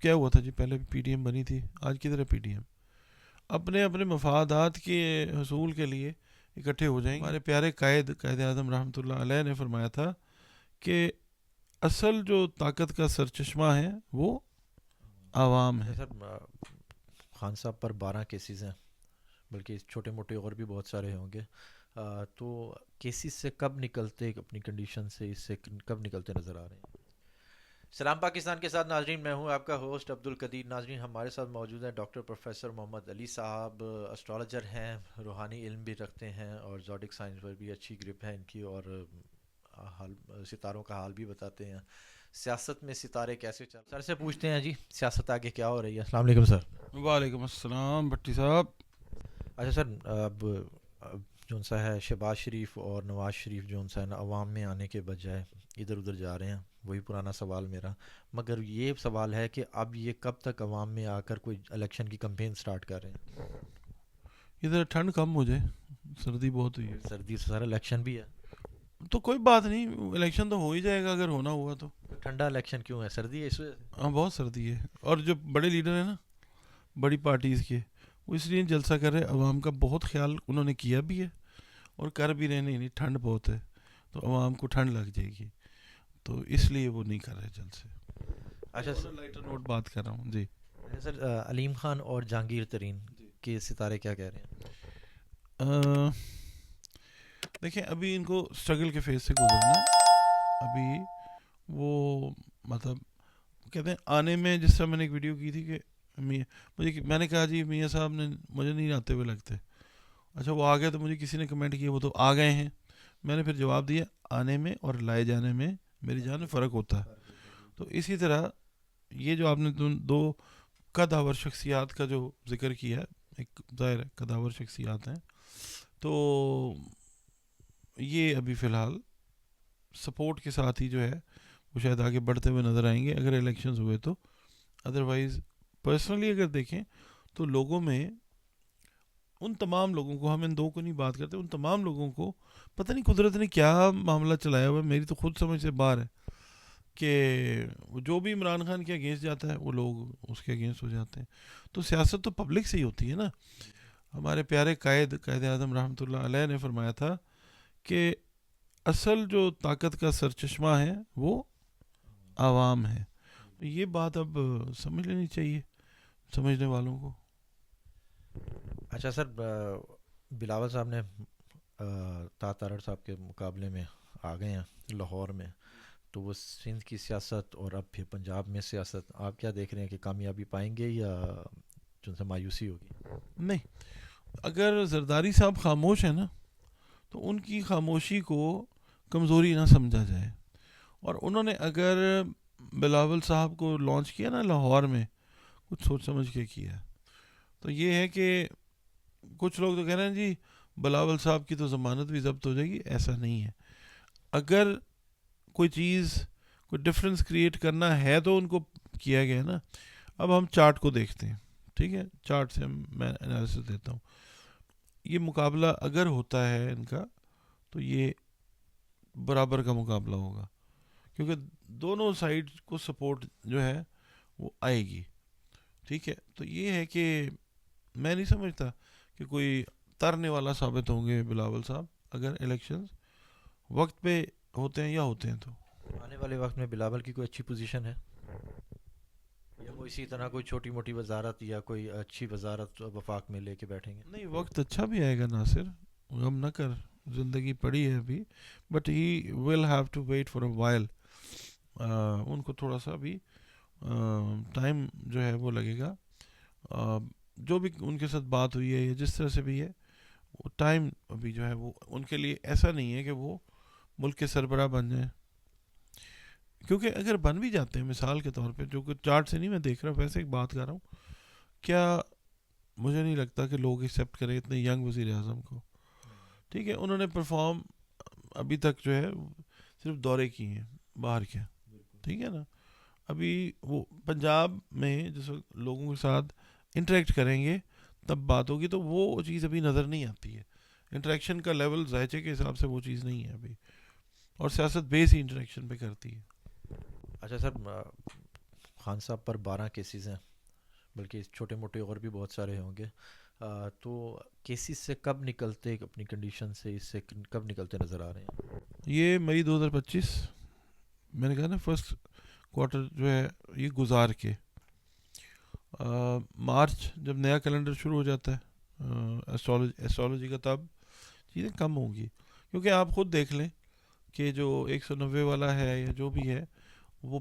کیا ہوا تھا جی، پہلے پی ڈی ایم بنی تھی، آج کی طرح پی ڈی ایم اپنے اپنے مفادات کے حصول کے لیے اکٹھے ہو جائیں گے. ہمارے پیارے قائد اعظم رحمۃ اللہ علیہ نے فرمایا تھا کہ اصل جو طاقت کا سرچشمہ ہے وہ عوام ہے. سر خان صاحب پر 12 کیسز ہیں، بلکہ چھوٹے موٹے اور بھی بہت سارے ہوں گے، تو کیسز سے کب نکلتے، اپنی کنڈیشن سے اس سے کب نکلتے نظر آ رہے ہیں؟ سلام پاکستان کے ساتھ ناظرین، میں ہوں آپ کا ہوسٹ عبد القدیر. ناظرین ہمارے ساتھ موجود ہیں ڈاکٹر پروفیسر محمد علی صاحب، اسٹرالوجر ہیں، روحانی علم بھی رکھتے ہیں اور زوڈک سائنس پر بھی اچھی گرپ ہے ان کی، اور حال ستاروں کا حال بھی بتاتے ہیں. سیاست میں ستارے کیسے چل، سر سے پوچھتے ہیں جی سیاست آگے کیا ہو رہی ہے. السلام علیکم سر. وعلیکم السلام بھٹی صاحب. اچھا سر، اب جون سا ہے شہباز شریف اور نواز شریف جون سا ہے نا، عوام میں آنے کے بجائے ادھر ادھر جا رہے ہیں. وہی پرانا سوال میرا، مگر یہ سوال ہے کہ اب یہ کب تک عوام میں آ کر کوئی الیکشن کی کمپین سٹارٹ کر رہے ہیں؟ ادھر ٹھنڈ کم ہو جائے، سردی بہت ہوئی ہے. سردی سے سارا الیکشن بھی ہے تو کوئی بات نہیں، الیکشن تو ہو ہی جائے گا اگر ہونا ہوا تو. ٹھنڈا الیکشن کیوں ہے؟ سردی ہے اس وجہ سے؟ ہاں بہت سردی ہے، اور جو بڑے لیڈر ہیں نا بڑی پارٹیز کے، وہ اس لیے جلسہ کر رہے، عوام کا بہت خیال انہوں نے کیا بھی ہے اور کر بھی رہے. نہیں ٹھنڈ بہت ہے تو عوام کو ٹھنڈ لگ جائے گی، تو اس لیے وہ نہیں کر رہے جلسے. اچھا لائٹر نوٹ بات کر رہا ہوں جی. سر، علیم خان اور جہانگیر ترین کے ستارے کیا کہہ رہے ہیں؟ دیکھیں ابھی ان کو اسٹرگل کے فیز سے گزرنا. ابھی وہ مطلب کہتے ہیں آنے میں، جس طرح میں نے ایک ویڈیو کی تھی کہ میں نے کہا جی میاں صاحب نے مجھے نہیں آتے ہوئے لگتے. اچھا وہ آ گئے تو مجھے کسی نے کمنٹ کیا وہ تو آ گئے ہیں. میں نے پھر جواب دیا آنے میں اور لائے جانے میں میری جان میں فرق ہوتا ہے. تو اسی طرح یہ جو آپ نے دو قداور شخصیات کا جو ذکر کیا ہے، ایک ظاہر قداور شخصیات ہیں، تو یہ ابھی فی الحال سپورٹ کے ساتھ ہی جو ہے وہ شاید آگے بڑھتے ہوئے نظر آئیں گے اگر الیکشنز ہوئے تو. ادروائز پرسنلی اگر دیکھیں تو لوگوں میں، ان تمام لوگوں کو، ہم ان دو کو نہیں بات کرتے، ان تمام لوگوں کو پتہ نہیں قدرت نے کیا معاملہ چلایا ہوا ہے، میری تو خود سمجھ سے باہر ہے کہ جو بھی عمران خان کے اگینسٹ جاتا ہے وہ لوگ اس کے اگینسٹ ہو جاتے ہیں. تو سیاست تو پبلک سے ہی ہوتی ہے نا. ہمارے پیارے قائد اعظم رحمۃ اللہ علیہ نے فرمایا تھا کہ اصل جو طاقت کا سرچشمہ ہے وہ عوام ہے. یہ بات اب سمجھ لینی چاہیے سمجھنے والوں کو. اچھا سر، بلاول صاحب نے تارڑ صاحب کے مقابلے میں آ گئے ہیں لاہور میں، تو وہ سندھ کی سیاست اور اب پھر پنجاب میں سیاست، آپ کیا دیکھ رہے ہیں کہ کامیابی پائیں گے یا جو سے مایوسی ہوگی؟ نہیں، اگر زرداری صاحب خاموش ہیں نا تو ان کی خاموشی کو کمزوری نہ سمجھا جائے. اور انہوں نے اگر بلاول صاحب کو لانچ کیا نا لاہور میں، کچھ سوچ سمجھ کے کیا. تو یہ ہے کہ کچھ لوگ تو کہہ رہے ہیں جی بلاول صاحب کی تو ضمانت بھی ضبط ہو جائے گی. ایسا نہیں ہے. اگر کوئی چیز، کوئی ڈفرینس کریٹ کرنا ہے تو ان کو کیا گیا نا. اب ہم چارٹ کو دیکھتے ہیں، ٹھیک ہے، چارٹ سے میں انالیسس دیتا ہوں. یہ مقابلہ اگر ہوتا ہے ان کا تو یہ برابر کا مقابلہ ہوگا، کیونکہ دونوں سائڈ کو سپورٹ جو ہے وہ آئے گی. ٹھیک ہے، تو یہ ہے کہ میں نہیں سمجھتا کہ کوئی ترنے والا ثابت ہوں گے بلاول صاحب اگر الیکشنز وقت پہ ہوتے ہیں یا ہوتے ہیں تو. آنے والے وقت میں بلاول کی کوئی اچھی پوزیشن ہے یا وہ اسی طرح کوئی چھوٹی موٹی وزارت یا کوئی اچھی وزارت وفاق میں لے کے بیٹھیں گے؟ نہیں، وقت اچھا بھی آئے گا ناصر، غم نہ کر، زندگی پڑی ہے ابھی. But he will have to wait for a while. ان کو تھوڑا سا بھی ٹائم جو ہے وہ لگے گا. جو بھی ان کے ساتھ بات ہوئی ہے یا جس طرح سے بھی ہے، وہ ٹائم ابھی جو ہے وہ ان کے لیے ایسا نہیں ہے کہ وہ ملک کے سربراہ بن جائیں. کیونکہ اگر بن بھی جاتے ہیں مثال کے طور پہ، جو کہ چارٹ سے نہیں میں دیکھ رہا، ویسے ایک بات کر رہا ہوں، کیا مجھے نہیں لگتا کہ لوگ ایکسیپٹ کریں اتنے ینگ وزیر اعظم کو. ٹھیک ہے، انہوں نے پرفارم ابھی تک جو ہے صرف دورے کیے ہیں باہر کے. ٹھیک ہے نا، ابھی وہ پنجاب میں جس وقت لوگوں کے ساتھ انٹریکٹ کریں گے تب بات ہوگی، تو وہ چیز ابھی نظر نہیں آتی ہے. انٹریکشن کا لیول ذائچے کے حساب سے وہ چیز نہیں ہے ابھی، اور سیاست بیس ہی انٹریکشن پہ کرتی ہے. اچھا سر، خان صاحب پر 12 کیسز ہیں، بلکہ چھوٹے موٹے اور بھی بہت سارے ہوں گے، تو کیسز سے کب نکلتے، اپنی کنڈیشن سے اس سے کب نکلتے نظر آ رہے ہیں؟ یہ مئی 2025، میں نے کہا نا فرسٹ کوارٹر جو ہے یہ گزار کے مارچ جب نیا کیلنڈر شروع ہو جاتا ہے ایسٹرالوجی کا، تب چیزیں کم ہوں گی. کیونکہ آپ خود دیکھ لیں کہ جو 190 والا ہے یا جو بھی ہے وہ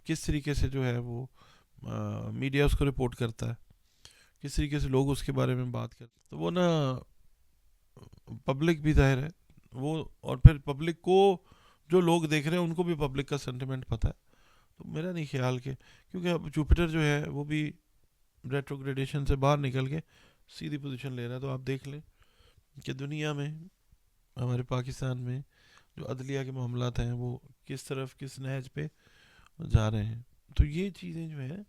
کس طریقے سے جو ہے وہ میڈیا اس کو رپورٹ کرتا ہے، کس طریقے سے لوگ اس کے بارے میں بات کرتے ہیں. تو وہ نا پبلک بھی ظاہر ہے وہ، اور پھر پبلک کو جو لوگ دیکھ رہے ہیں ان کو بھی پبلک کا سینٹیمنٹ پتہ ہے. تو میرا نہیں خیال کہ، کیونکہ اب جوپیٹر جو ہے وہ بھی ریٹروگریڈیشن سے باہر نکل کے سیدھی پوزیشن لے رہا ہے. تو آپ دیکھ لیں کہ دنیا میں، ہمارے پاکستان میں جو عدلیہ کے معاملات ہیں وہ کس طرف، کس نہج پہ جا رہے ہیں. تو یہ چیزیں جو ہیں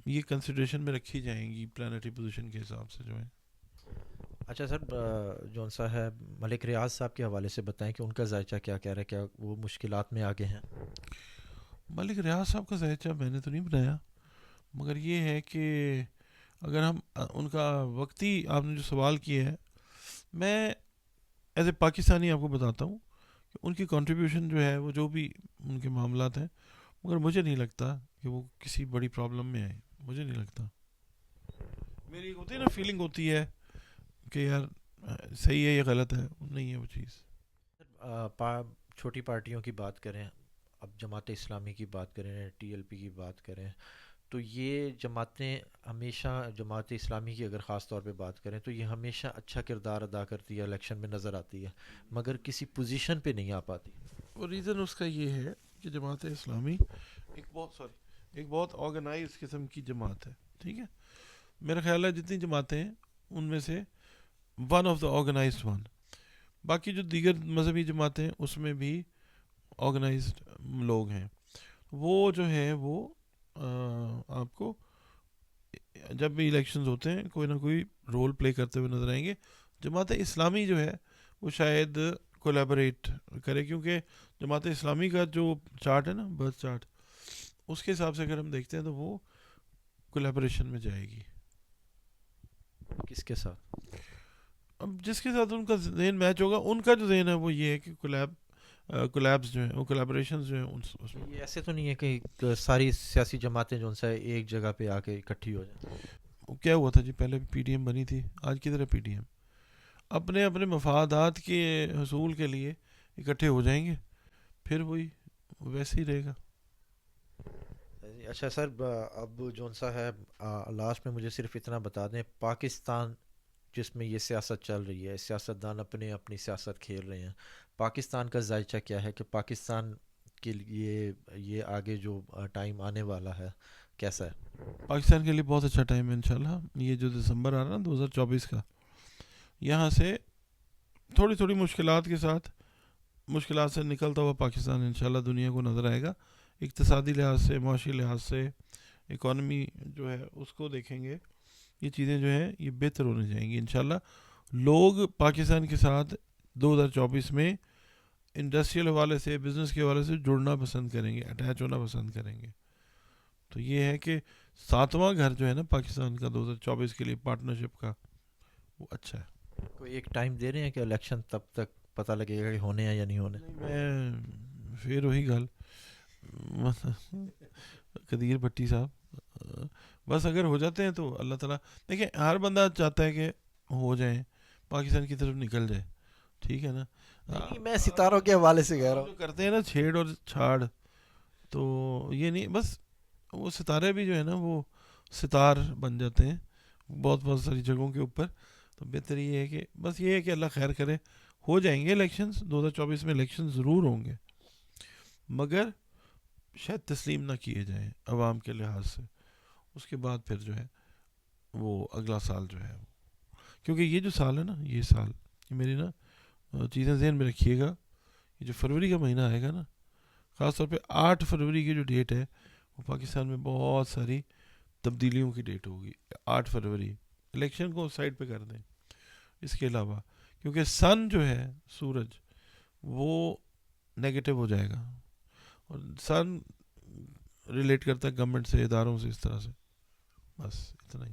یہ کنسیڈریشن میں رکھی جائیں گی پلانیٹری پوزیشن کے حساب سے جو ہے. اچھا سر، جون سا ہے ملک ریاض صاحب کے حوالے سے بتائیں کہ ان کا ذائچہ کیا کہہ رہا ہے، کیا وہ مشکلات میں آگے ہیں؟ ملک ریاض صاحب کا ذائچہ میں نے تو نہیں بنایا، مگر یہ ہے کہ اگر ہم ان کا وقتی، آپ نے جو سوال کیا ہے، میں ایز اے پاکستانی آپ کو بتاتا ہوں کہ ان کی کنٹریبیوشن جو ہے وہ جو بھی ان کے معاملات ہیں، مگر مجھے نہیں لگتا کہ وہ کسی بڑی پرابلم میں آئے. مجھے نہیں لگتا. میری ایک ہوتی ہے نا فیلنگ ہوتی ہے کہ یار صحیح ہے یا غلط ہے، نہیں ہے وہ چیز. چھوٹی پارٹیوں کی بات کریں، اب جماعت اسلامی کی بات کریں، ٹی ایل پی کی بات کریں، تو یہ جماعتیں ہمیشہ، جماعت اسلامی کی اگر خاص طور پہ بات کریں تو یہ ہمیشہ اچھا کردار ادا کرتی ہے، الیکشن میں نظر آتی ہے، مگر کسی پوزیشن پہ نہیں آ پاتی. اور ریزن اس کا یہ ہے کہ جماعت اسلامی ایک بہت آرگنائز قسم کی جماعت ہے. ٹھیک ہے، میرا خیال ہے جتنی جماعتیں ہیں ان میں سے one of the organised one. باقی جو دیگر مذہبی جماعتیں ہیں اس میں بھی آرگنائزڈ لوگ ہیں. وہ جو ہے وہ آپ کو جب بھی الیکشنز ہوتے ہیں کوئی نہ کوئی رول پلے کرتے ہوئے نظر آئیں گے. جماعت اسلامی جو ہے وہ شاید کولیبریٹ کرے، کیونکہ جماعت اسلامی کا جو چارٹ ہے نا، برتھ چارٹ، اس کے حساب سے اگر ہم دیکھتے ہیں تو وہ کولیبریشن میں جائے گی. کس کے ساتھ؟ اب جس کے ساتھ ان کا ذہن میچ ہوگا، ان کا جو ذہن ہے وہ یہ ہے کہ کولیبس جو ہیں، وہ کولیبریشنز جو ہیں اس میں. یہ ایسے تو نہیں ہے کہ ساری سیاسی جماعتیں جو ان سے ایک جگہ پہ آ کے اکٹھی ہو جائیں؟ کیا ہوا تھا جی، پہلے پی ڈی ایم بنی تھی، آج کی طرح پی ڈی ایم اپنے اپنے مفادات کے حصول کے لیے اکٹھے ہو جائیں گے، پھر وہی ویسے ہی رہے گا. اچھا سر، اب جون سا ہے لاسٹ میں مجھے صرف اتنا بتا دیں، پاکستان جس میں یہ سیاست چل رہی ہے، سیاستدان اپنی سیاست کھیل رہے ہیں، پاکستان کا ذائچہ کیا ہے کہ پاکستان کے لیے یہ آگے جو ٹائم آنے والا ہے کیسا ہے؟ پاکستان کے لیے بہت اچھا ٹائم ہے انشاءاللہ. یہ جو دسمبر آ رہا نا 2024 کا، یہاں سے تھوڑی تھوڑی مشکلات سے نکلتا ہوا پاکستان انشاءاللہ دنیا کو نظر آئے گا. اقتصادی لحاظ سے، معاشی لحاظ سے، اکانومی جو ہے اس کو دیکھیں گے، یہ چیزیں جو ہیں یہ بہتر ہونے جائیں گی انشاءاللہ. لوگ پاکستان کے ساتھ 2024 میں انڈسٹریل حوالے سے، بزنس کے حوالے سے جڑنا پسند کریں گے، اٹیچ ہونا پسند کریں گے. تو یہ ہے کہ 7واں گھر جو ہے نا پاکستان کا 2024 کے لیے پارٹنرشپ کا، وہ اچھا ہے. کوئی ایک ٹائم دے رہے ہیں کہ الیکشن تب تک پتہ لگے گا کہ ہونے ہیں یا نہیں ہونے؟ میں پھر وہی گل قدیر بھٹی صاحب، بس اگر ہو جاتے ہیں تو اللہ تعالیٰ، دیکھیں ہر بندہ چاہتا ہے کہ ہو جائیں، پاکستان کی طرف نکل جائے. ٹھیک ہے نا، نہیں، میں ستاروں کے حوالے سے کہہ رہا جو ہوں. کرتے ہیں نا چھیڑ اور چھاڑ، تو یہ نہیں، بس وہ ستارے بھی جو ہے نا وہ ستار بن جاتے ہیں بہت بہت ساری جگہوں کے اوپر. تو بہتر یہ ہے کہ بس یہ ہے کہ اللہ خیر کرے، ہو جائیں گے الیکشنز 2024 میں، الیکشن ضرور ہوں گے، مگر شاید تسلیم نہ کیے جائیں عوام کے لحاظ سے. اس کے بعد پھر جو ہے وہ اگلا سال جو ہے، کیونکہ یہ جو سال ہے نا، یہ سال، یہ میری نا چیزیں ذہن میں رکھیے گا، یہ جو فروری کا مہینہ آئے گا نا، خاص طور پہ 8 فروری کی جو ڈیٹ ہے وہ پاکستان میں بہت ساری تبدیلیوں کی ڈیٹ ہوگی. 8 فروری، الیکشن کو سائڈ پہ کر دیں، اس کے علاوہ کیونکہ سن جو ہے، سورج، وہ نیگیٹو ہو جائے گا، اور سن ریلیٹ کرتا ہے گورنمنٹ سے, اداروں سے, اس طرح سے. بس اتنا ہی.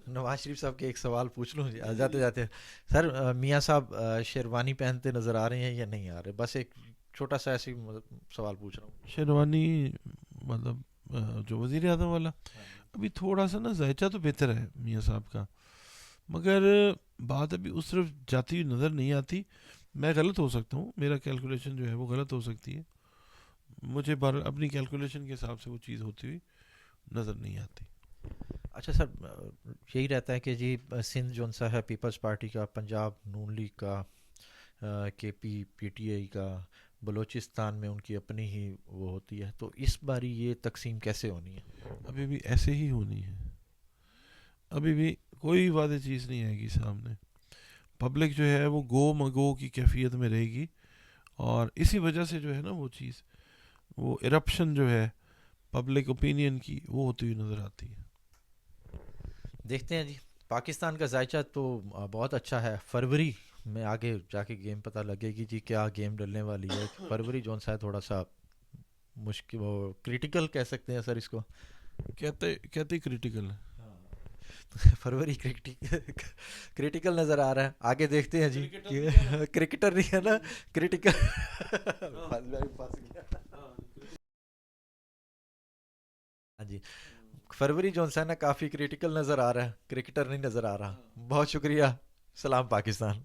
نواز شریف صاحب کے ایک سوال پوچھ لوں جاتے جاتے. سر میاں صاحب شیروانی پہنتے نظر آ رہے ہیں یا نہیں آ رہے؟ بس ایک چھوٹا سا ایسی سوال پوچھ رہا ہوں. شیروانی مطلب جو وزیر اعظم والا, ابھی تھوڑا سا نا ذائچہ تو بہتر ہے میاں صاحب کا, مگر بات ابھی اس طرف جاتی ہوئی نظر نہیں آتی. میں غلط ہو سکتا ہوں, میرا کیلکولیشن جو ہے وہ غلط ہو سکتی ہے, مجھے اپنی کیلکولیشن کے حساب سے وہ چیز ہوتی ہوئی نظر نہیں آتی. اچھا سر, یہی رہتا ہے کہ جی سندھ جو سا ہے پیپلز پارٹی کا, پنجاب نون لیگ کا, کے پی پی ٹی آئی کا, بلوچستان میں ان کی اپنی ہی وہ ہوتی ہے, تو اس باری یہ تقسیم کیسے ہونی ہے؟ ابھی بھی ایسے ہی ہونی ہے, ابھی بھی کوئی واضح چیز نہیں آئے گی سامنے. پبلک جو ہے وہ گو مگو کی کیفیت میں رہے گی, اور اسی وجہ سے جو ہے نا وہ چیز, وہ ایرپشن جو ہے پبلک اوپینین کی, وہ ہوتی ہوئی نظر آتی ہے. دیکھتے ہیں جی. پاکستان کا ذائچہ تو بہت اچھا ہے. فروری میں آگے جا کے گیم پتہ لگے گی جی کیا گیم ڈلنے والی ہے. فروری جون سا ہے تھوڑا سا مشکل, وہ کریٹیکل کہہ سکتے ہیں سر اس کو. کہتے کریٹیکل ہے. فروری کریٹیکل نظر آ رہا ہے. آگے دیکھتے ہیں جی. کرکٹر نہیں ہے نا, کریٹیکل. ہاں جی, فروری جو ہے نا کافی کریٹیکل نظر آ رہا ہے, کرکٹر نہیں نظر آ رہا. بہت شکریہ. سلام پاکستان.